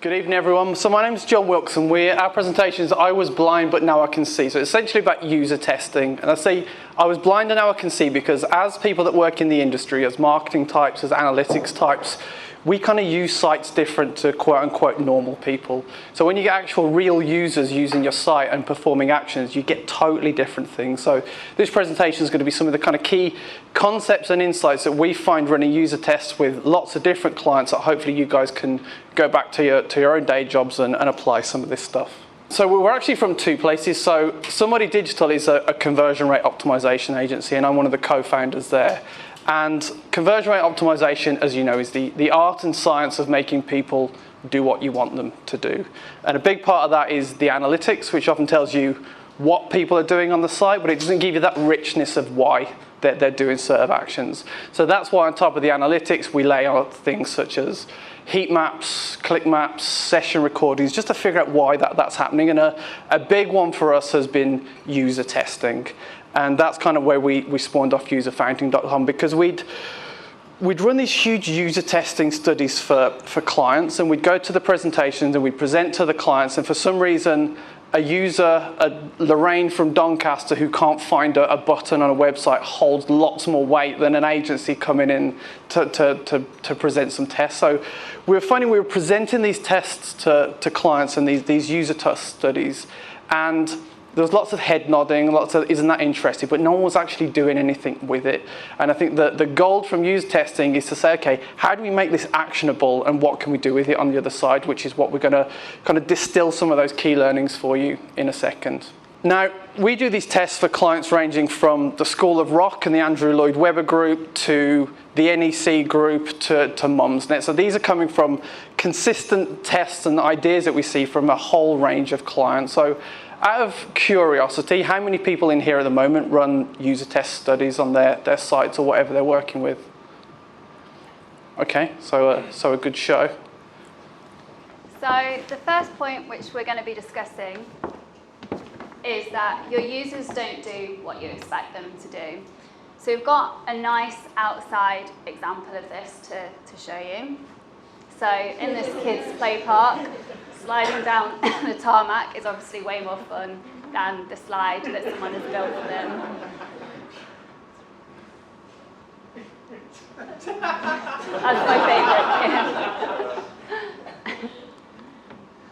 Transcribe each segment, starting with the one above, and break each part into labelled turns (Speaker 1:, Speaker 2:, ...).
Speaker 1: Good evening, everyone. So my name is John Wilkes, and our presentation is I was blind, but now I can see. So it's essentially about user testing. And I say I was blind and now I can see because as people that work in the industry, as marketing types, as analytics types, we kind of use sites different to quote-unquote normal people. So when you get actual real users using your site and performing actions, you get totally different things. So this presentation is going to be some of the kind of key concepts and insights that we find running user tests with lots of different clients that hopefully you guys can go back to your own day jobs and apply some of this stuff. So we're actually from two places. So Somebody Digital is a conversion rate optimization agency, and I'm one of the co-founders there. And conversion rate optimization, as you know, is the art and science of making people do what you want them to do. And a big part of that is the analytics, which often tells you what people are doing on the site, but it doesn't give you that richness of why they're doing certain actions. So that's why on top of the analytics, we lay out things such as heat maps, click maps, session recordings, just to figure out why that's happening. And a big one for us has been user testing. And that's kind of where we spawned off userfounding.com, because we'd run these huge user testing studies for clients, and we'd go to the presentations and we'd present to the clients, and for some reason a user, Lorraine from Doncaster, who can't find a button on a website, holds lots more weight than an agency coming in to present some tests. So we were finding we were presenting these tests to clients and these user test studies, and there was lots of head nodding, lots of isn't that interesting, but no one was actually doing anything with it. And I think the gold from user testing is to say, okay, how do we make this actionable and what can we do with it on the other side, which is what we're going to kind of distill some of those key learnings for you in a second. Now, we do these tests for clients ranging from the School of Rock and the Andrew Lloyd Webber group to the NEC group to Mumsnet. So these are coming from consistent tests and ideas that we see from a whole range of clients. So out of curiosity, how many people in here at the moment run user test studies on their sites or whatever they're working with? Okay, so a good show.
Speaker 2: So the first point which we're going to be discussing is that your users don't do what you expect them to do. So we've got a nice outside example of this to show you. So in this kids' play park, sliding down the tarmac is obviously way more fun than the slide that someone has built for them. That's my favourite.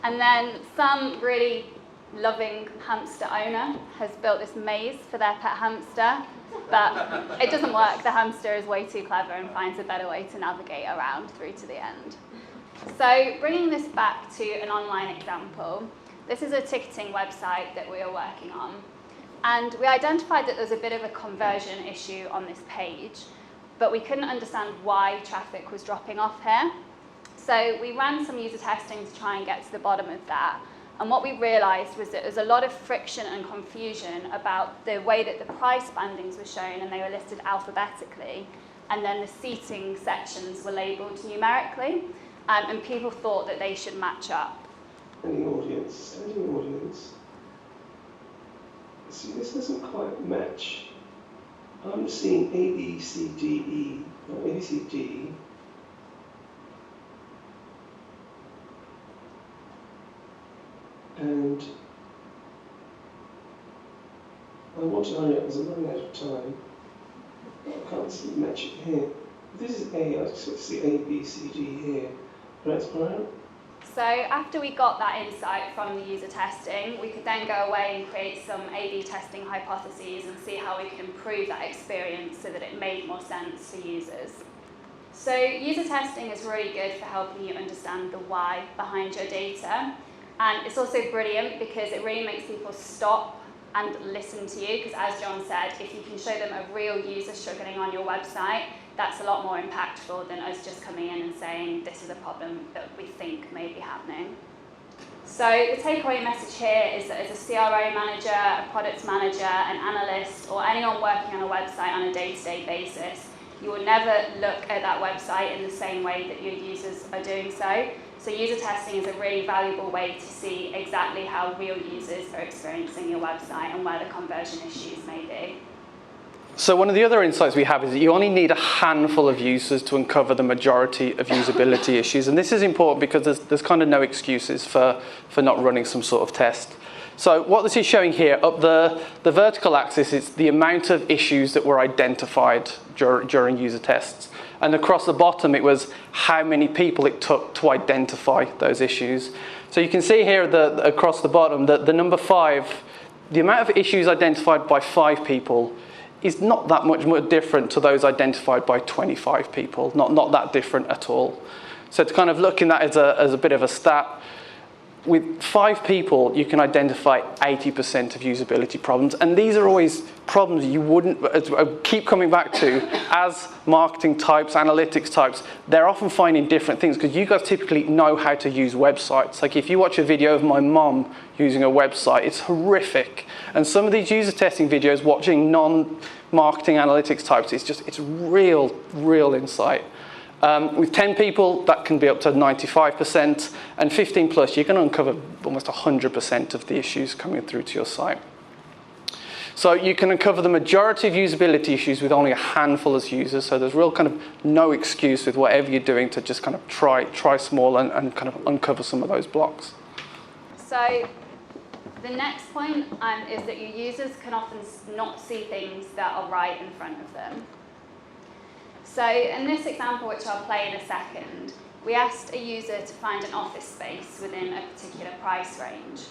Speaker 2: And then some really loving hamster owner has built this maze for their pet hamster, but it doesn't work. The hamster is way too clever and finds a better way to navigate around through to the end. So bringing this back to an online example, this is a ticketing website that we are working on. And we identified that there was a bit of a conversion issue on this page, but we couldn't understand why traffic was dropping off here. So we ran some user testing to try and get to the bottom of that. And what we realized was that there's a lot of friction and confusion about the way that the price bandings were shown, and they were listed alphabetically, and then the seating sections were labeled numerically. And people thought that they should match up.
Speaker 3: Standing audience. See, this doesn't quite match. I'm seeing A, B, C, D, E, not A, B, C, D. And I want to hurry up because I'm running out of time. I can't see match it here. If this is A, I expect to see A, B, C, D here. Right.
Speaker 2: So after we got that insight from the user testing, we could then go away and create some A/B testing hypotheses and see how we could improve that experience so that it made more sense for users. So user testing is really good for helping you understand the why behind your data. And it's also brilliant because it really makes people stop and listen to you, because as John said, if you can show them a real user struggling on your website, that's a lot more impactful than us just coming in and saying this is a problem that we think may be happening. So the takeaway message here is that as a CRO manager, a product manager, an analyst, or anyone working on a website on a day-to-day basis, you will never look at that website in the same way that your users are doing so. So user testing is a really valuable way to see exactly how real users are experiencing your website and where the conversion issues may be.
Speaker 1: So one of the other insights we have is that you only need a handful of users to uncover the majority of usability issues. And this is important because there's kind of no excuses for not running some sort of test. So what this is showing here, up the vertical axis, is the amount of issues that were identified during user tests. And across the bottom, it was how many people it took to identify those issues. So you can see here across the bottom that the number 5, the amount of issues identified by 5 people is not that much more different to those identified by 25 people, not that different at all. So to kind of look in that as a bit of a stat, with 5 people, you can identify 80% of usability problems. And these are always problems you wouldn't, I keep coming back to, as marketing types, analytics types, they're often finding different things because you guys typically know how to use websites. Like if you watch a video of my mom using a website, it's horrific. And some of these user testing videos, watching non-marketing analytics types, it's real insight. With 10 people, that can be up to 95%, and 15 plus, you're going to uncover almost 100% of the issues coming through to your site. So you can uncover the majority of usability issues with only a handful of users, so there's real kind of no excuse with whatever you're doing to just kind of try small and kind of uncover some of those blocks.
Speaker 2: So the next point is that your users can often not see things that are right in front of them. So in this example, which I'll play in a second, we asked a user to find an office space within a particular price range.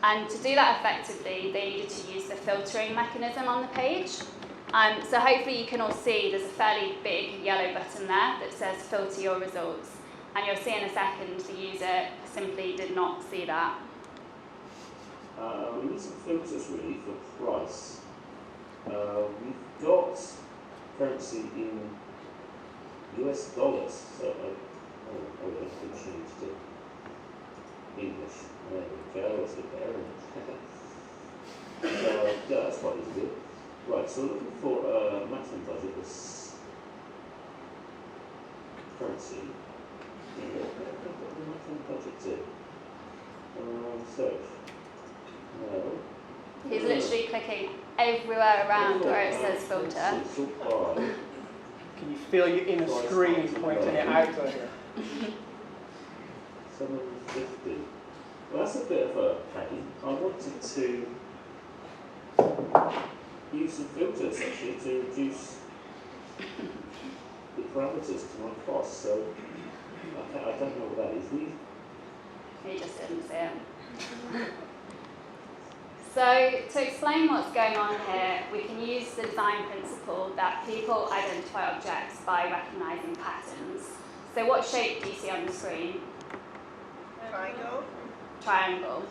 Speaker 2: And to do that effectively, they needed to use the filtering mechanism on the page. So hopefully you can all see there's a fairly big yellow button there that says filter your results. And you'll see in a second the user simply did not see that.
Speaker 4: We need some filters really for price. We've got currency in US dollars, so I can change to English. There we go, that's a bit better, isn't it? Yeah, that's quite easy. Right, so looking for maximum budget was currency. Yeah, maximum budget too. Search. No.
Speaker 2: He's literally clicking everywhere around where it says filter.
Speaker 1: Can you feel your inner screen pointing it out over here?
Speaker 4: 750. Well, that's a bit of a pain. I wanted to use some filters actually to reduce the parameters to my cost. So I don't know what that is.
Speaker 2: He just didn't see it. So to explain what's going on here, we can use the design principle that people identify objects by recognizing patterns. So what shape do you see on the screen?
Speaker 5: Triangle.
Speaker 2: Triangle.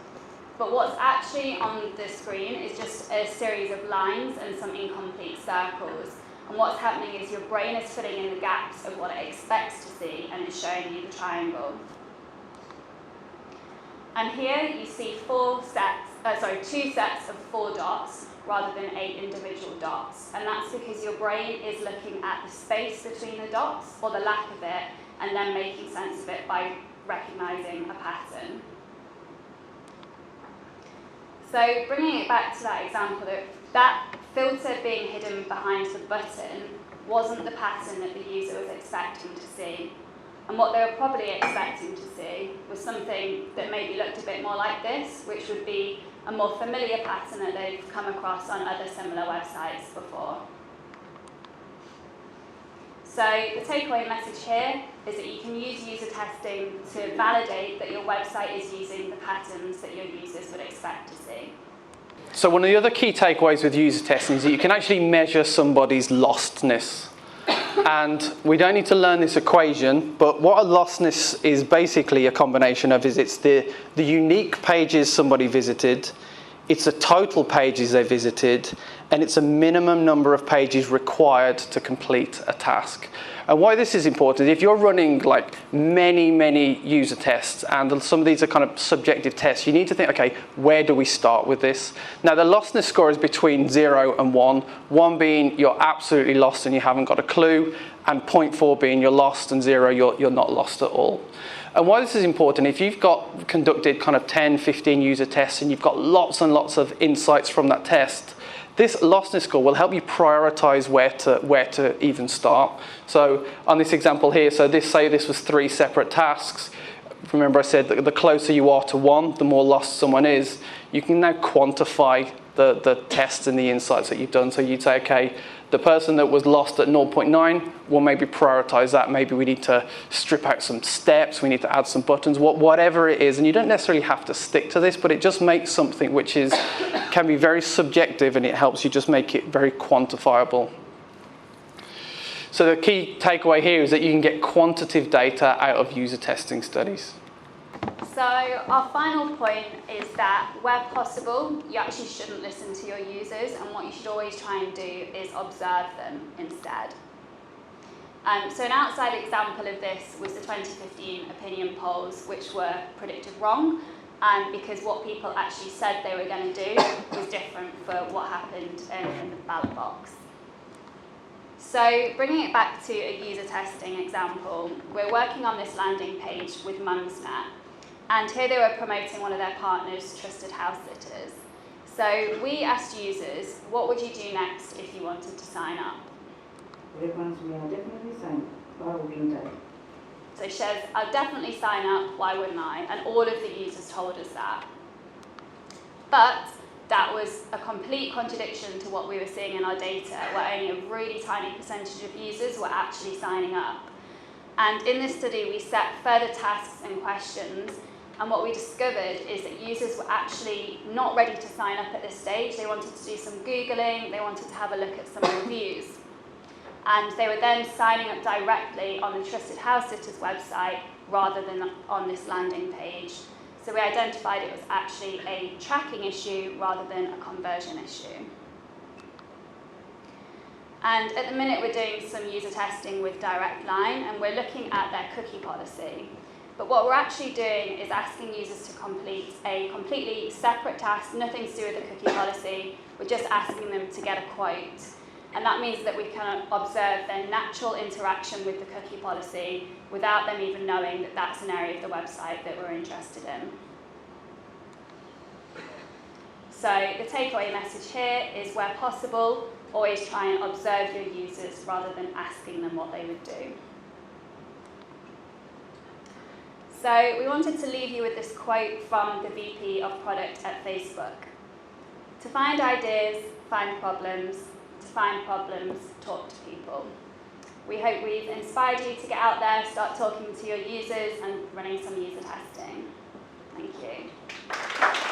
Speaker 2: But what's actually on the screen is just a series of lines and some incomplete circles. And what's happening is your brain is filling in the gaps of what it expects to see and it's showing you the triangle. And here you see two sets of 4 dots rather than 8 individual dots. And that's because your brain is looking at the space between the dots, or the lack of it, and then making sense of it by recognizing a pattern. So bringing it back to that example, that filter being hidden behind the button wasn't the pattern that the user was expecting to see. And what they were probably expecting to see was something that maybe looked a bit more like this, which would be a more familiar pattern that they've come across on other similar websites before. So the takeaway message here is that you can use user testing to validate that your website is using the patterns that your users would expect to see.
Speaker 1: So one of the other key takeaways with user testing is that you can actually measure somebody's lostness. And we don't need to learn this equation, but what a lostness is basically a combination of is it's the unique pages somebody visited, it's the total pages they visited, and it's a minimum number of pages required to complete a task. And why this is important, if you're running like many user tests, and some of these are kind of subjective tests, you need to think, okay, where do we start with this? Now the lostness score is between 0 and 1, 1 being you're absolutely lost and you haven't got a clue, and 0.4 being you're lost, and 0 you're not lost at all. And why this is important, if you've conducted kind of 10, 15 user tests and you've got lots and lots of insights from that test, this lostness score will help you prioritize where to even start. So on this example here, so say this was 3 separate tasks. Remember I said that the closer you are to one, the more lost someone is. You can now quantify the tests and the insights that you've done. So you'd say, okay, the person that was lost at 0.9, we'll maybe prioritize that. Maybe we need to strip out some steps, we need to add some buttons, whatever it is. And you don't necessarily have to stick to this, but it just makes something which can be very subjective, and it helps you just make it very quantifiable. So the key takeaway here is that you can get quantitative data out of user testing studies.
Speaker 2: So our final point is that where possible, you actually shouldn't listen to your users, and what you should always try and do is observe them instead. So an outside example of this was the 2015 opinion polls, which were predicted wrong, because what people actually said they were going to do was different for what happened in the ballot box. So bringing it back to a user testing example, we're working on this landing page with Mumsnet. And here they were promoting one of their partners, Trusted House Sitters. So we asked users, what would you do next if you wanted to sign up?
Speaker 6: Response, we are definitely sign up. Why wouldn't I?
Speaker 2: So she says, I'll definitely sign up, why wouldn't I? And all of the users told us that. But that was a complete contradiction to what we were seeing in our data, where only a really tiny percentage of users were actually signing up. And in this study, we set further tasks and questions. And what we discovered is that users were actually not ready to sign up at this stage. They wanted to do some Googling, they wanted to have a look at some reviews. And they were then signing up directly on the Trusted House Sitters website rather than on this landing page. So we identified it was actually a tracking issue rather than a conversion issue. And at the minute we're doing some user testing with Direct Line, and we're looking at their cookie policy. But what we're actually doing is asking users to complete a completely separate task, nothing to do with the cookie policy. We're just asking them to get a quote. And that means that we can observe their natural interaction with the cookie policy without them even knowing that that's an area of the website that we're interested in. So the takeaway message here is, where possible, always try and observe your users rather than asking them what they would do. So we wanted to leave you with this quote from the VP of Product at Facebook. To find ideas, find problems. To find problems, talk to people. We hope we've inspired you to get out there, start talking to your users and running some user testing. Thank you.